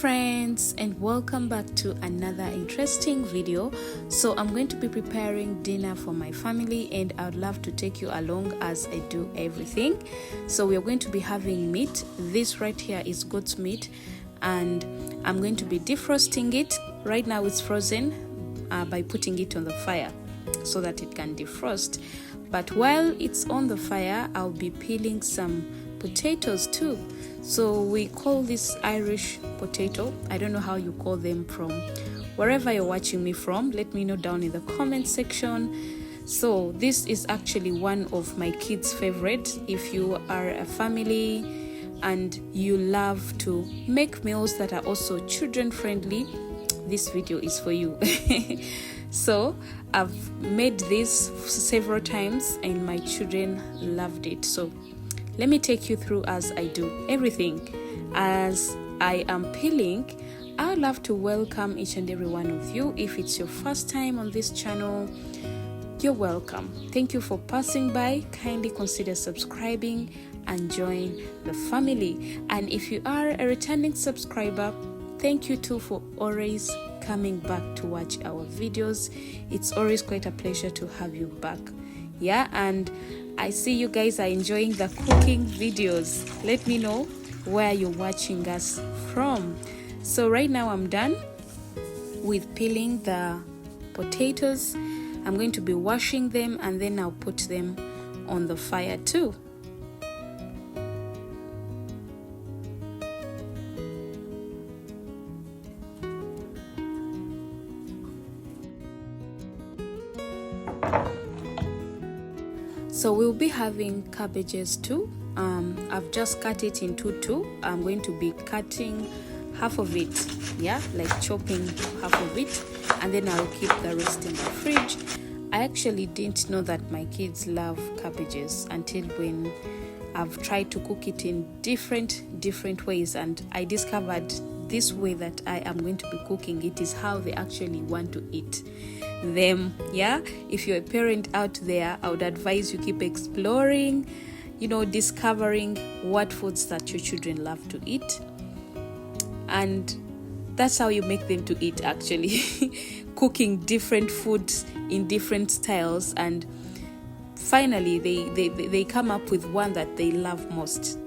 friends, and welcome back to another interesting video. So I'm going to be preparing dinner for my family, and I'd love to take you along as I do everything. So we are going to be having meat. This right here is goat's meat, and I'm going to be defrosting it. Right now it's frozen by putting it on the fire so that it can defrost. But while it's on the fire, I'll be peeling some potatoes too. So we call this Irish potato. I don't know how you call them from wherever you're watching me from. Let me know down in the comment section. So this is actually one of my kids' favorite. If you are a family and you love to make meals that are also children friendly, this video is for you. So I've made this several times and my children loved it. So let me take you through as I do everything. As I am peeling, I'd love to welcome each and every one of you. If it's your first time on this channel, you're welcome. Thank you for passing by. Kindly consider subscribing and join the family. And if you are a returning subscriber, thank you too for always coming back to watch our videos. It's always quite a pleasure to have you back. Yeah, and I see you guys are enjoying the cooking videos. Let me know where you're watching us from. So right now I'm done with peeling the potatoes. I'm going to be washing them and then I'll put them on the fire too. So we'll be having cabbages too. I've just cut it into two. I'm going to be cutting half of it, like chopping half of it, and then I'll keep the rest in the fridge. I actually didn't know that my kids love cabbages until when I've tried to cook it in different ways, and I discovered this way that I am going to be cooking it is how they actually want to eat them. If you're a parent out there, I would advise you keep exploring, discovering what foods that your children love to eat, and that's how you make them to eat, actually. Cooking different foods in different styles, and finally they come up with one that they love most.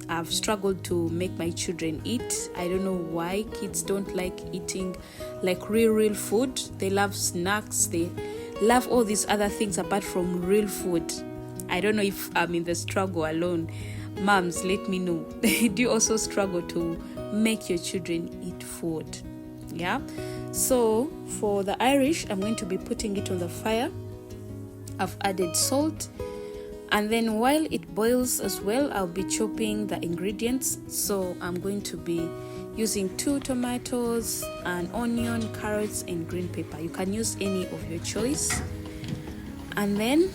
I've struggled to make my children eat. I don't know why kids don't like eating like real food. They love snacks, they love all these other things apart from real food. I don't know if I'm in the struggle alone. Moms, let me know. Do you also struggle to make your children eat food? So for the Irish, I'm going to be putting it on the fire. I've added salt, and then while it boils as well, I'll be chopping the ingredients. So I'm going to be using 2 tomatoes, an onion, carrots, and green pepper. You can use any of your choice. And then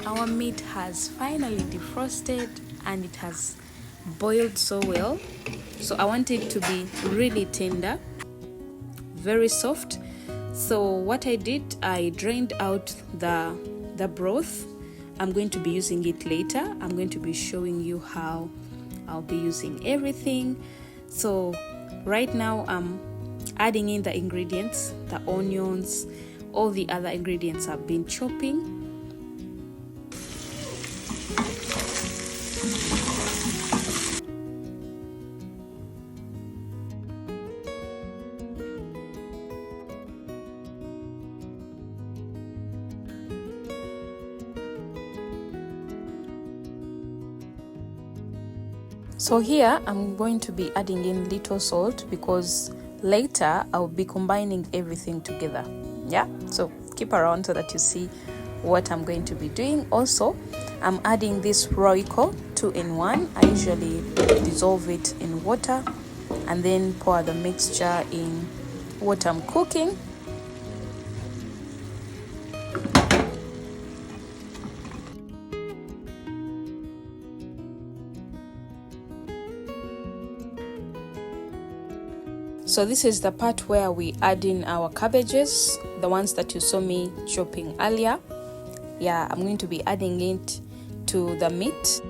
our meat has finally defrosted and it has boiled so well. So I want it to be really tender, very soft. So what I did, I drained out the broth. I'm going to be using it later. I'm going to be showing you how I'll be using everything. So right now I'm adding in the ingredients, the onions, all the other ingredients I've been chopping. So here I'm going to be adding in little salt because later I'll be combining everything together. So keep around so that you see what I'm going to be doing. Also, I'm adding this Royco 2-in-1. I usually dissolve it in water and then pour the mixture in what I'm cooking. So this is the part where we add in our cabbages, the ones that you saw me chopping earlier. I'm going to be adding it to the meat.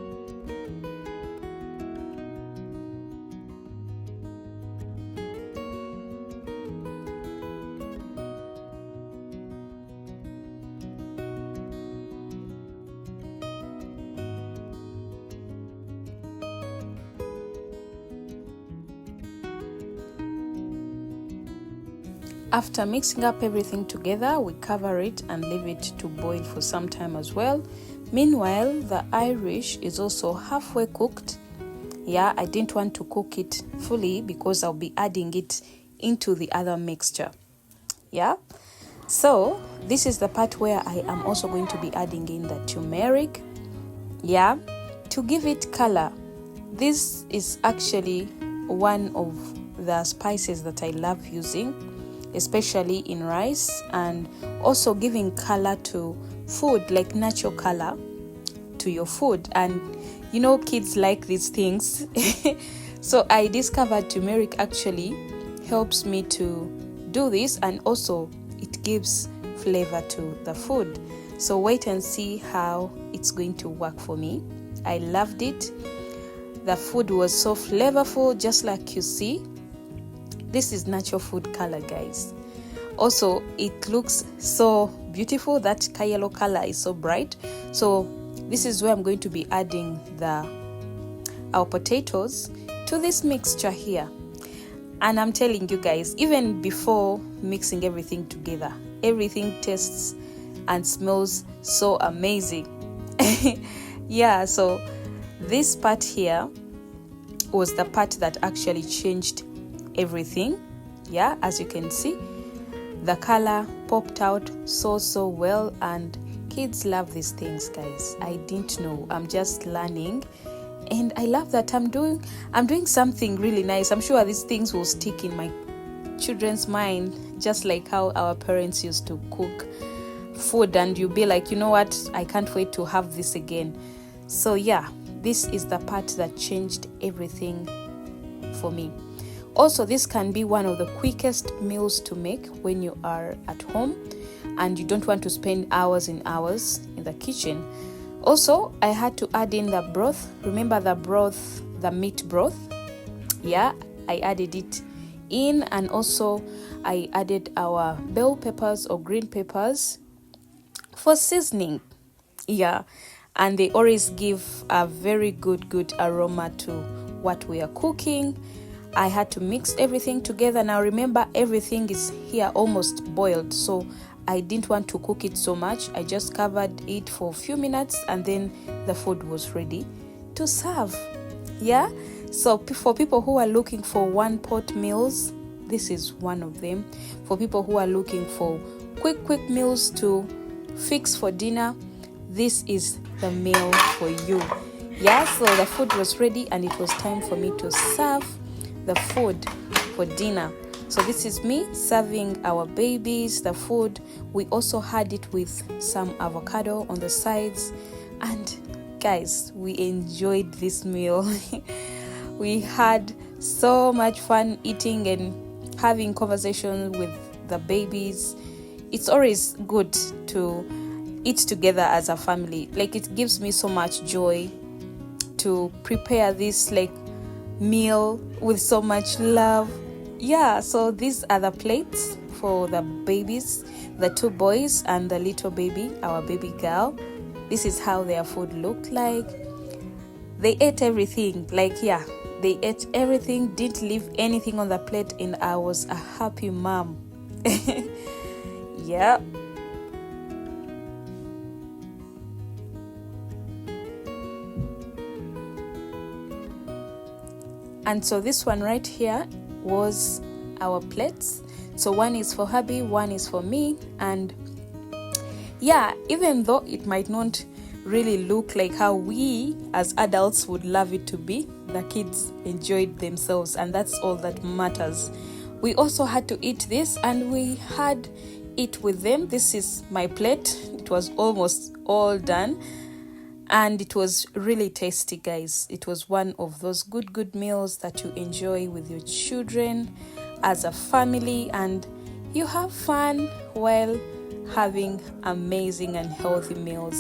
After mixing up everything together, we cover it and leave it to boil for some time as well. Meanwhile, the Irish is also halfway cooked. Yeah, I didn't want to cook it fully because I'll be adding it into the other mixture. Yeah, so this is the part where I am also going to be adding in the turmeric. Yeah, to give it color. This is actually one of the spices that I love using, especially in rice, and also giving color to food, like natural color to your food. And you know, kids like these things. So I discovered turmeric actually helps me to do this, and also it gives flavor to the food. So wait and see how it's going to work for me. I loved it. The food was so flavorful, just like you see. This is natural food color, guys. Also, it looks so beautiful. That yellow color is so bright. So this is where I'm going to be adding our potatoes to this mixture here. And I'm telling you guys, even before mixing everything together, everything tastes and smells so amazing. Yeah, so this part here was the part that actually changed everything. Yeah, as you can see, the color popped out so well, and kids love these things, guys. I didn't know. I'm just learning, and I love that I'm doing something really nice. I'm sure these things will stick in my children's mind, just like how our parents used to cook food and you'll be like, you know what, I can't wait to have this again. So yeah, this is the part that changed everything for me. Also, this can be one of the quickest meals to make when you are at home and you don't want to spend hours and hours in the kitchen. Also, I had to add in the broth. Remember the broth, the meat broth? Yeah, I added it in, and also I added our bell peppers or green peppers for seasoning. Yeah, and they always give a very good aroma to what we are cooking. I had to mix everything together. Now remember, everything is here almost boiled, so I didn't want to cook it so much. I just covered it for a few minutes and then the food was ready to serve. Yeah, so for people who are looking for one pot meals, this is one of them. For people who are looking for quick meals to fix for dinner, this is the meal for you. Yeah, so the food was ready and it was time for me to serve the food for dinner. So this is me serving our babies the food. We also had it with some avocado on the sides, and guys, we enjoyed this meal. We had so much fun eating and having conversations with the babies. It's always good to eat together as a family. Like, it gives me so much joy to prepare this meal with so much love. Yeah, so these are the plates for the babies, the two boys and the little baby, our baby girl. This is how their food looked like. They ate everything. They ate everything, didn't leave anything on the plate, and I was a happy mom. Yeah. And so this one right here was our plates. So one is for hubby, one is for me. And yeah, even though it might not really look like how we as adults would love it to be, the kids enjoyed themselves, and that's all that matters. We also had to eat this, and we had it with them. This is my plate. It was almost all done, and it was really tasty, guys. It was one of those good meals that you enjoy with your children as a family, and you have fun while having amazing and healthy meals.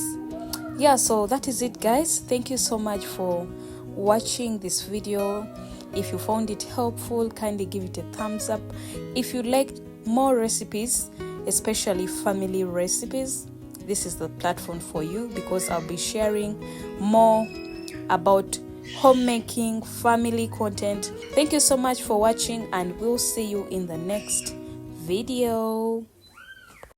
Yeah, so that is it, guys. Thank you so much for watching this video. If you found it helpful, kindly give it a thumbs up. If you like more recipes, especially family recipes, this is the platform for you, because I'll be sharing more about homemaking, family content. Thank you so much for watching, and we'll see you in the next video.